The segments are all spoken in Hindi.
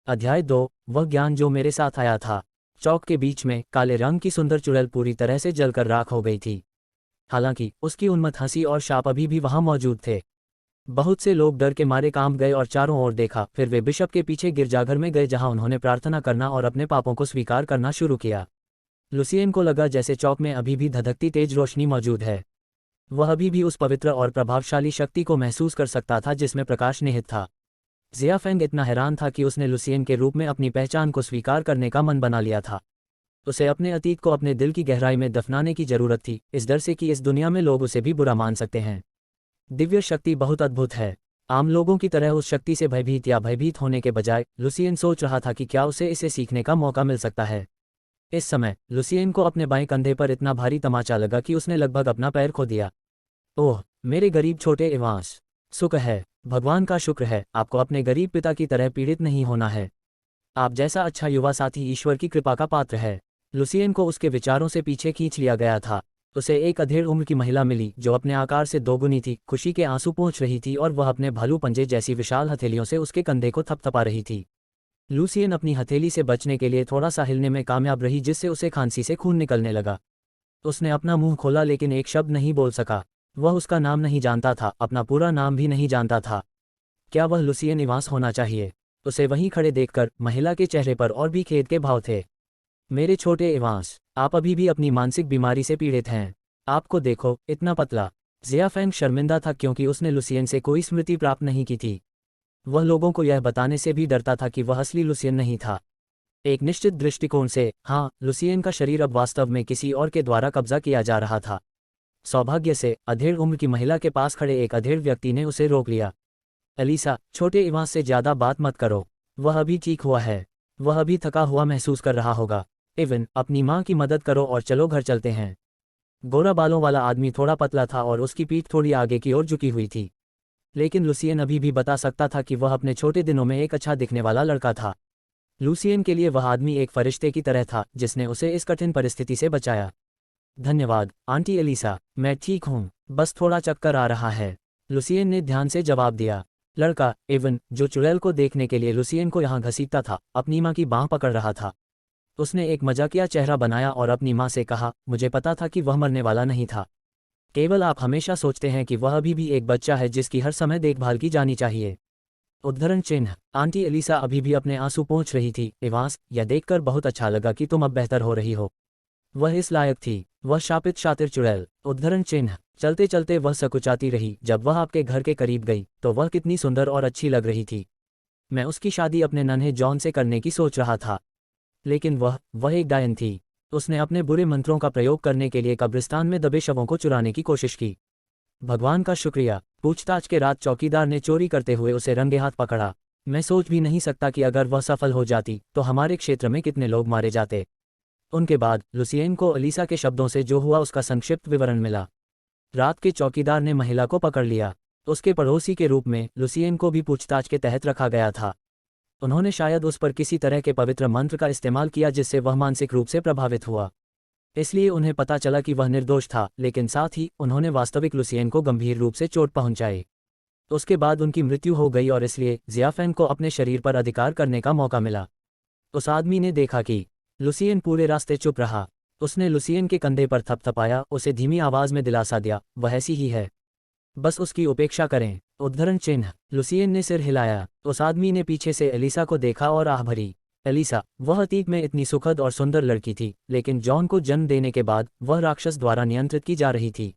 अध्याय 2। वह ज्ञान जो मेरे साथ आया था। चौक के बीच में काले रंग की सुंदर चुड़ैल पूरी तरह से जलकर राख हो गई थी। हालांकि उसकी उन्मत्त हंसी और शाप अभी भी वहां मौजूद थे। बहुत से लोग डर के मारे कांप गए और चारों ओर देखा, फिर वे बिशप के पीछे गिरजाघर में गए जहां उन्होंने प्रार्थना करना और अपने पापों को स्वीकार करना शुरू किया। लुसियन को लगा जैसे चौक में अभी भी धधकती तेज रोशनी मौजूद है। वह अभी भी उस पवित्र और प्रभावशाली शक्ति को महसूस कर सकता था जिसमें प्रकाश निहित था। जियाफेंग इतना हैरान था कि उसने लुसियन के रूप में अपनी पहचान को स्वीकार करने का मन बना लिया था। उसे अपने अतीत को अपने दिल की गहराई में दफनाने की जरूरत थी, इस डर से कि इस दुनिया में लोग उसे भी बुरा मान सकते हैं। दिव्य शक्ति बहुत अद्भुत है। आम लोगों की तरह उस शक्ति से भयभीत होने के बजाय लुसियन सोच रहा था कि क्या उसे इसे सीखने का मौका मिल सकता है। इस समय लुसियन को अपने बाएं कंधे पर इतना भारी तमाचा लगा कि उसने लगभग अपना पैर खो दिया। ओह मेरे गरीब छोटे इवांस, सुख है, भगवान का शुक्र है, आपको अपने गरीब पिता की तरह पीड़ित नहीं होना है। आप जैसा अच्छा युवा साथी ईश्वर की कृपा का पात्र है। लुसियन को उसके विचारों से पीछे खींच लिया गया था। उसे एक अधेड़ उम्र की महिला मिली जो अपने आकार से दोगुनी थी, खुशी के आंसू पोंछ रही थी और वह अपने भालू पंजे जैसी विशाल हथेलियों से उसके कंधे को थपथपा रही थी। लुसियन अपनी हथेली से बचने के लिए थोड़ा सा हिलने में कामयाब रही, जिससे उसे खांसी से खून निकलने लगा। उसने अपना मुंह खोला लेकिन एक शब्द नहीं बोल सका। वह उसका नाम नहीं जानता था, अपना पूरा नाम भी नहीं जानता था। क्या वह लुसियन इवांस होना चाहिए? उसे वहीं खड़े देखकर महिला के चेहरे पर और भी खेद के भाव थे। मेरे छोटे इवांस, आप अभी भी अपनी मानसिक बीमारी से पीड़ित हैं। आपको देखो, इतना पतला। जियाफेंग शर्मिंदा था क्योंकि उसने लुसियन से कोई स्मृति प्राप्त नहीं की थी। वह लोगों को यह बताने से भी डरता था कि वह असली लुसियन नहीं था। एक निश्चित दृष्टिकोण से, हाँ, लुसियन का शरीर अब वास्तव में किसी और के द्वारा कब्जा किया जा रहा था। सौभाग्य से अधेड़ उम्र की महिला के पास खड़े एक अधेड़ व्यक्ति ने उसे रोक लिया। एलिसा, छोटे इवांस से ज्यादा बात मत करो। वह अभी ठीक हुआ है। वह अभी थका हुआ महसूस कर रहा होगा। इवन, अपनी माँ की मदद करो और चलो घर चलते हैं। गोरा बालों वाला आदमी थोड़ा पतला था और उसकी पीठ थोड़ी आगे की ओर झुकी हुई थी। लेकिन लुसियन अभी भी बता सकता था कि वह अपने छोटे दिनों में एक अच्छा दिखने वाला लड़का था। लुसियन के लिए वह आदमी एक फरिश्ते की तरह था जिसने उसे इस कठिन परिस्थिति से बचाया। धन्यवाद आंटी एलिसा, मैं ठीक हूँ, बस थोड़ा चक्कर आ रहा है, लुसियन ने ध्यान से जवाब दिया। लड़का एवन, जो चुड़ैल को देखने के लिए लुसियन को यहाँ घसीटता था, अपनी माँ की बाँह पकड़ रहा था। उसने एक मजाकिया चेहरा बनाया और अपनी माँ से कहा, मुझे पता था कि वह मरने वाला नहीं था। केवल आप हमेशा सोचते हैं कि वह अभी भी एक बच्चा है जिसकी हर समय देखभाल की जानी चाहिए। उद्धरण चिन्ह। आंटी एलिसा अभी भी अपने आंसू पोंछ रही थी। इवांस, यह देखकर बहुत अच्छा लगा कि तुम अब बेहतर हो रही हो। वह इस लायक थी, वह शापित शातिर चुड़ैल। उद्धरण चिन्ह। चलते चलते वह सकुचाती रही। जब वह आपके घर के करीब गई तो वह कितनी सुंदर और अच्छी लग रही थी। मैं उसकी शादी अपने नन्हे जॉन से करने की सोच रहा था। लेकिन वह एक डायन थी। उसने अपने बुरे मंत्रों का प्रयोग करने के लिए कब्रिस्तान में दबे शवों को चुराने की कोशिश की। भगवान का शुक्रिया, पूछताछ के रात चौकीदार ने चोरी करते हुए उसे रंगे हाथ पकड़ा। मैं सोच भी नहीं सकता कि अगर वह सफल हो जाती तो हमारे क्षेत्र में कितने लोग मारे जाते। उनके बाद लुसियन को एलिसा के शब्दों से जो हुआ उसका संक्षिप्त विवरण मिला। रात के चौकीदार ने महिला को पकड़ लिया। उसके पड़ोसी के रूप में लुसियन को भी पूछताछ के तहत रखा गया था। उन्होंने शायद उस पर किसी तरह के पवित्र मंत्र का इस्तेमाल किया जिससे वह मानसिक रूप से प्रभावित हुआ। इसलिए उन्हें पता चला कि वह निर्दोष था, लेकिन साथ ही उन्होंने वास्तविक लुसियन को गंभीर रूप से चोट पहुंचाई। उसके बाद उनकी मृत्यु हो गई और इसलिए जियाफेंग को अपने शरीर पर अधिकार करने का मौका मिला। उस आदमी ने देखा कि लुसियन पूरे रास्ते चुप रहा। उसने लुसियन के कंधे पर थपथपाया, उसे धीमी आवाज में दिलासा दिया, वह ऐसी ही है, बस उसकी उपेक्षा करें। उद्धरण चिन्ह। लुसियन ने सिर हिलाया। उस आदमी ने पीछे से एलिसा को देखा और आह भरी। एलिसा, वह अतीत में इतनी सुखद और सुंदर लड़की थी, लेकिन जॉन को जन्म देने के बाद वह राक्षस द्वारा नियंत्रित की जा रही थी।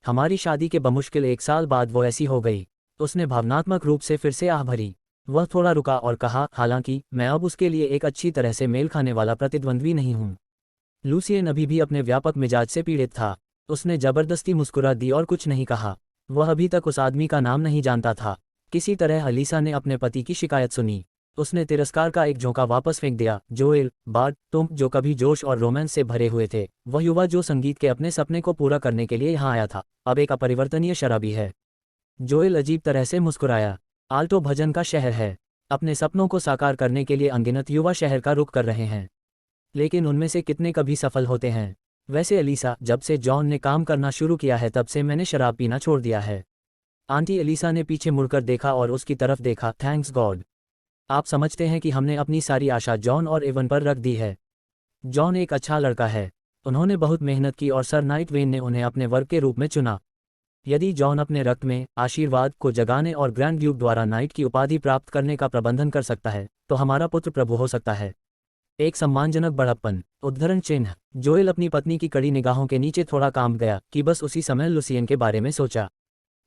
हमारी शादी के बमुश्किल 1 साल बाद वो ऐसी हो गई। उसने भावनात्मक रूप से फिर से आह भरी। वह थोड़ा रुका और कहा, हालांकि मैं अब उसके लिए एक अच्छी तरह से मेल खाने वाला प्रतिद्वंद्वी नहीं हूँ। लुसियन अभी भी अपने व्यापक मिजाज से पीड़ित था। उसने जबरदस्ती मुस्कुरा दी और कुछ नहीं कहा। वह अभी तक उस आदमी का नाम नहीं जानता था। किसी तरह एलिसा ने अपने पति की शिकायत सुनी। उसने तिरस्कार का एक झोंका वापस फेंक दिया। जोएल, बार्ट, तुम जो कभी जोश और रोमांस से भरे हुए थे, वह युवा जो संगीत के अपने सपने को पूरा करने के लिए यहाँ आया था, अब एक अपरिवर्तनीय शराबी है। जोएल अजीब तरह से मुस्कुराया। आल्टो भजन का शहर है। अपने सपनों को साकार करने के लिए अनगिनत युवा शहर का रुख कर रहे हैं, लेकिन उनमें से कितने कभी सफल होते हैं? वैसे एलिसा, जब से जॉन ने काम करना शुरू किया है तब से मैंने शराब पीना छोड़ दिया है। आंटी एलिसा ने पीछे मुड़कर देखा और उसकी तरफ देखा। Thanks God. आप समझते हैं कि हमने अपनी सारी आशा जॉन और एवन पर रख दी है। जॉन एक अच्छा लड़का है। उन्होंने बहुत मेहनत की और सर नाइट वेन ने उन्हें अपने वर्ग के रूप में चुना। यदि जॉन अपने रक्त में आशीर्वाद को जगाने और ग्रैंड ड्यूक द्वारा नाइट की उपाधि प्राप्त करने का प्रबंधन कर सकता है, तो हमारा पुत्र प्रभु हो सकता है। एक सम्मानजनक बड़प्पन। उद्धरण चिन्ह। जोएल अपनी पत्नी की कड़ी निगाहों के नीचे थोड़ा काम गया कि बस उसी समय लुसियन के बारे में सोचा।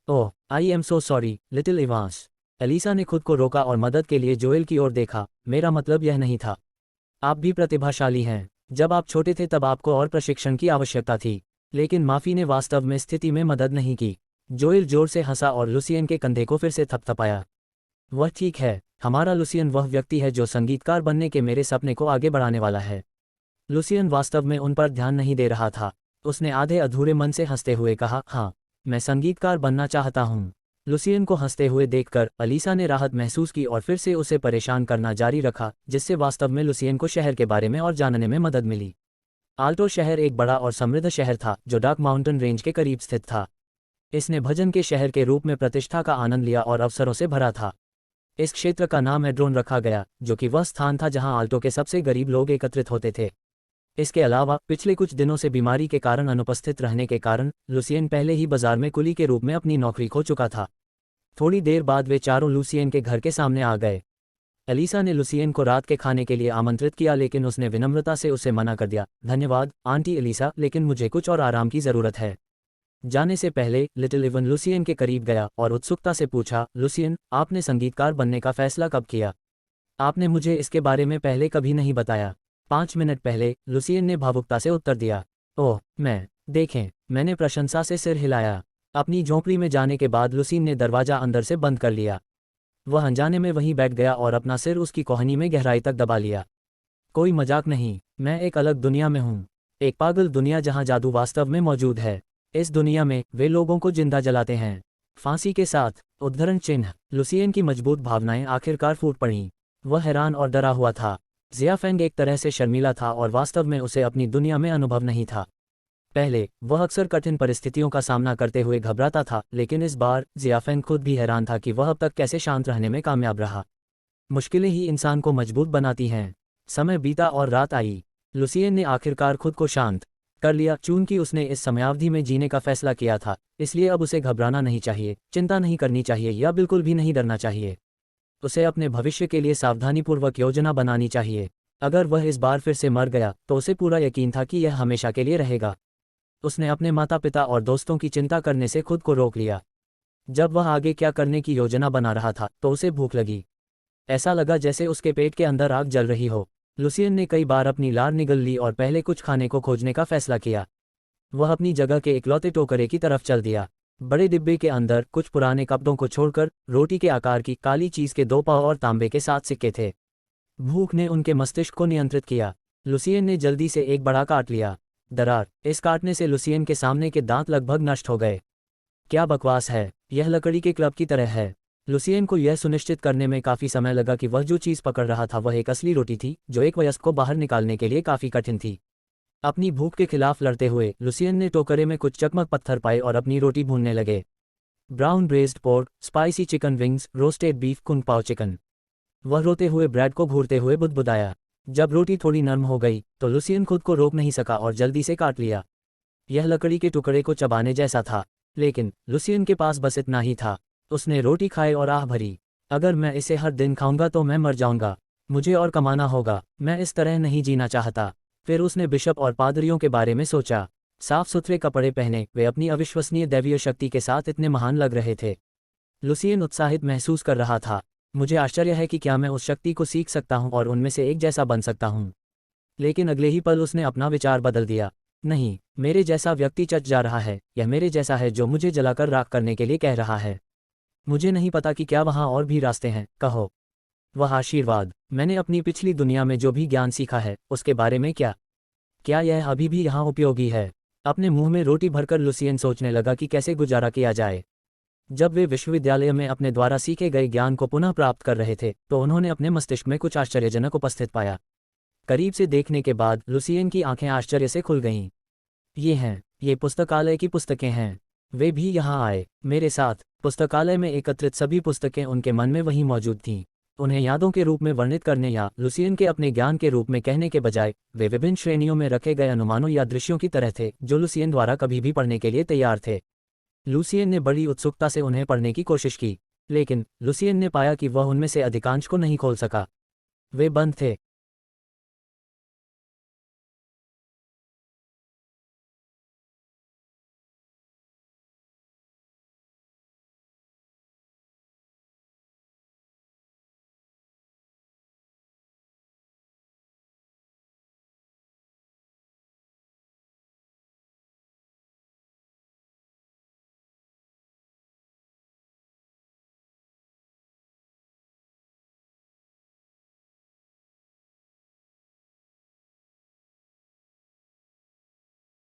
Oh, I am so sorry little Evans. Alisa ने खुद को रोका और मदद के लिए जोएल की ओर देखा। मेरा मतलब यह नहीं था। आप भी प्रतिभाशाली हैं। जब आप छोटे थे तब आपको और प्रशिक्षण की आवश्यकता थी, लेकिन माफी ने वास्तव में स्थिति में मदद नहीं की। जोएल जोर से हंसा और लुसियन के कंधे को फिर से थपथपाया। वह ठीक है, हमारा लुसियन वह व्यक्ति है जो संगीतकार बनने के मेरे सपने को आगे बढ़ाने वाला है। लुसियन वास्तव में उन पर ध्यान नहीं दे रहा था। उसने आधे अधूरे मन से हंसते हुए कहा, हाँ, मैं संगीतकार बनना चाहता हूँ। लुसियन को हंसते हुए देखकर अलीसा ने राहत महसूस की और फिर से उसे परेशान करना जारी रखा, जिससे वास्तव में लुसियन को शहर के बारे में और जानने में मदद मिली। आल्टो शहर एक बड़ा और समृद्ध शहर था जो डार्क माउंटेन रेंज के करीब स्थित था। इसने भजन के शहर के रूप में प्रतिष्ठा का आनंद लिया और अवसरों से भरा था। इस क्षेत्र का नाम एड्रोन रखा गया, जो कि वह स्थान था जहां आल्टो के सबसे गरीब लोग एकत्रित होते थे। इसके अलावा पिछले कुछ दिनों से बीमारी के कारण अनुपस्थित रहने के कारण लुसियन पहले ही बाजार में कुली के रूप में अपनी नौकरी खो चुका था। थोड़ी देर बाद वे चारों लुसियन के घर के सामने आ गए। एलिसा ने लुसियन को रात के खाने के लिए आमंत्रित किया, लेकिन उसने विनम्रता से उसे मना कर दिया। धन्यवाद आंटी एलिसा, लेकिन मुझे कुछ और आराम की ज़रूरत है। जाने से पहले लिटिल इवन लुसियन के करीब गया और उत्सुकता से पूछा, लुसियन, आपने संगीतकार बनने का फैसला कब किया? आपने मुझे इसके बारे में पहले कभी नहीं बताया। 5 मिनट पहले, लुसियन ने भावुकता से उत्तर दिया। ओह, देखें, मैंने प्रशंसा से सिर हिलाया। अपनी झोंपड़ी में जाने के बाद लुसियन ने दरवाजा अंदर से बंद कर लिया। वह अनजाने में वहीं बैठ गया और अपना सिर उसकी कोहनी में गहराई तक दबा लिया। कोई मजाक नहीं, मैं एक अलग दुनिया में हूँ। एक पागल दुनिया जहाँ जादू वास्तव में मौजूद है। इस दुनिया में वे लोगों को जिंदा जलाते हैं, फांसी के साथ। उद्धरण चिन्ह। लुसियन की मजबूत भावनाएं आखिरकार फूट पड़ीं। वह हैरान और डरा हुआ था। जियाफेंग एक तरह से शर्मीला था और वास्तव में उसे अपनी दुनिया में अनुभव नहीं था। पहले वह अक्सर कठिन परिस्थितियों का सामना करते हुए घबराता था, लेकिन इस बार जियाफेंग खुद भी हैरान था कि वह अब तक कैसे शांत रहने में कामयाब रहा। मुश्किलें ही इंसान को मजबूत बनाती हैं। समय बीता और रात आई। लुसियन ने आखिरकार खुद को शांत कर लिया, चूंकि उसने इस समयावधि में जीने का फैसला किया था। इसलिए अब उसे घबराना नहीं चाहिए, चिंता नहीं करनी चाहिए या बिल्कुल भी नहीं डरना चाहिए। उसे अपने भविष्य के लिए सावधानीपूर्वक योजना बनानी चाहिए। अगर वह इस बार फिर से मर गया तो उसे पूरा यकीन था कि यह हमेशा के लिए रहेगा। उसने अपने माता पिता और दोस्तों की चिंता करने से खुद को रोक लिया। जब वह आगे क्या करने की योजना बना रहा था तो उसे भूख लगी। ऐसा लगा जैसे उसके पेट के अंदर आग जल रही हो। लुसियन ने कई बार अपनी लार निगल ली और पहले कुछ खाने को खोजने का फैसला किया। वह अपनी जगह के इकलौते टोकरे की तरफ चल दिया। बड़े डिब्बे के अंदर कुछ पुराने कपड़ों को छोड़कर रोटी के आकार की काली चीज के 2 पाव और तांबे के 7 सिक्के थे। भूख ने उनके मस्तिष्क को नियंत्रित किया। लुसियन ने जल्दी से एक बड़ा काट लिया। दरार। इस काटने से लुसियन के सामने के दांत लगभग नष्ट हो गए। क्या बकवास है, यह लकड़ी के क्लब की तरह है। लुसियन को यह सुनिश्चित करने में काफी समय लगा कि वह जो चीज पकड़ रहा था वह एक असली रोटी थी, जो एक वयस्क को बाहर निकालने के लिए काफी कठिन थी। अपनी भूख के खिलाफ लड़ते हुए लुसियन ने टोकरे में कुछ चकमक पत्थर पाए और अपनी रोटी भूनने लगे। Brown braised pork, spicy chicken wings, roasted beef, kung pao chicken. वह रोते हुए ब्रेड को घूरते हुए बुदबुदाया। जब रोटी थोड़ी नरम हो गई तो लुसियन खुद को रोक नहीं सका और जल्दी से काट लिया। यह लकड़ी के टुकड़े को चबाने जैसा था, लेकिन लुसियन के पास बस इतना ही था। उसने रोटी खाई और आह भरी। अगर मैं इसे हर दिन खाऊंगा तो मैं मर जाऊंगा। मुझे और कमाना होगा, मैं इस तरह नहीं जीना चाहता। फिर उसने बिशप और पादरियों के बारे में सोचा। साफ सुथरे कपड़े पहने वे अपनी अविश्वसनीय दैवीय शक्ति के साथ इतने महान लग रहे थे। लुसियन उत्साहित महसूस कर रहा था। मुझे आश्चर्य है कि क्या मैं उस शक्ति को सीख सकता हूं और उनमें से एक जैसा बन सकता हूं। लेकिन अगले ही पल उसने अपना विचार बदल दिया। नहीं, मेरे जैसा व्यक्ति चच जा रहा है। यह मेरे जैसा है जो मुझे जलाकर राख करने के लिए कह रहा है। मुझे नहीं पता कि क्या वहाँ और भी रास्ते हैं। कहो। वह आशीर्वाद। मैंने अपनी पिछली दुनिया में जो भी ज्ञान सीखा है उसके बारे में क्या यह अभी भी यहाँ उपयोगी है? अपने मुंह में रोटी भरकर लुसियन सोचने लगा कि कैसे गुजारा किया जाए। जब वे विश्वविद्यालय में अपने द्वारा सीखे गए ज्ञान को पुनः प्राप्त कर रहे थे तो उन्होंने अपने मस्तिष्क में कुछ आश्चर्यजनक उपस्थित पाया। करीब से देखने के बाद लुसियन की आंखें आश्चर्य से खुल गईं। ये पुस्तकालय की पुस्तकें हैं। वे भी यहाँ आए मेरे साथ। पुस्तकालय में एकत्रित सभी पुस्तकें उनके मन में वहीं मौजूद थीं। उन्हें यादों के रूप में वर्णित करने या लुसियन के अपने ज्ञान के रूप में कहने के बजाय वे विभिन्न श्रेणियों में रखे गए अनुमानों या दृश्यों की तरह थे जो लुसियन द्वारा कभी भी पढ़ने के लिए तैयार थे। लुसियन ने बड़ी उत्सुकता से उन्हें पढ़ने की कोशिश की, लेकिन लुसियन ने पाया कि वह उनमें से अधिकांश को नहीं खोल सका। वे बंद थे।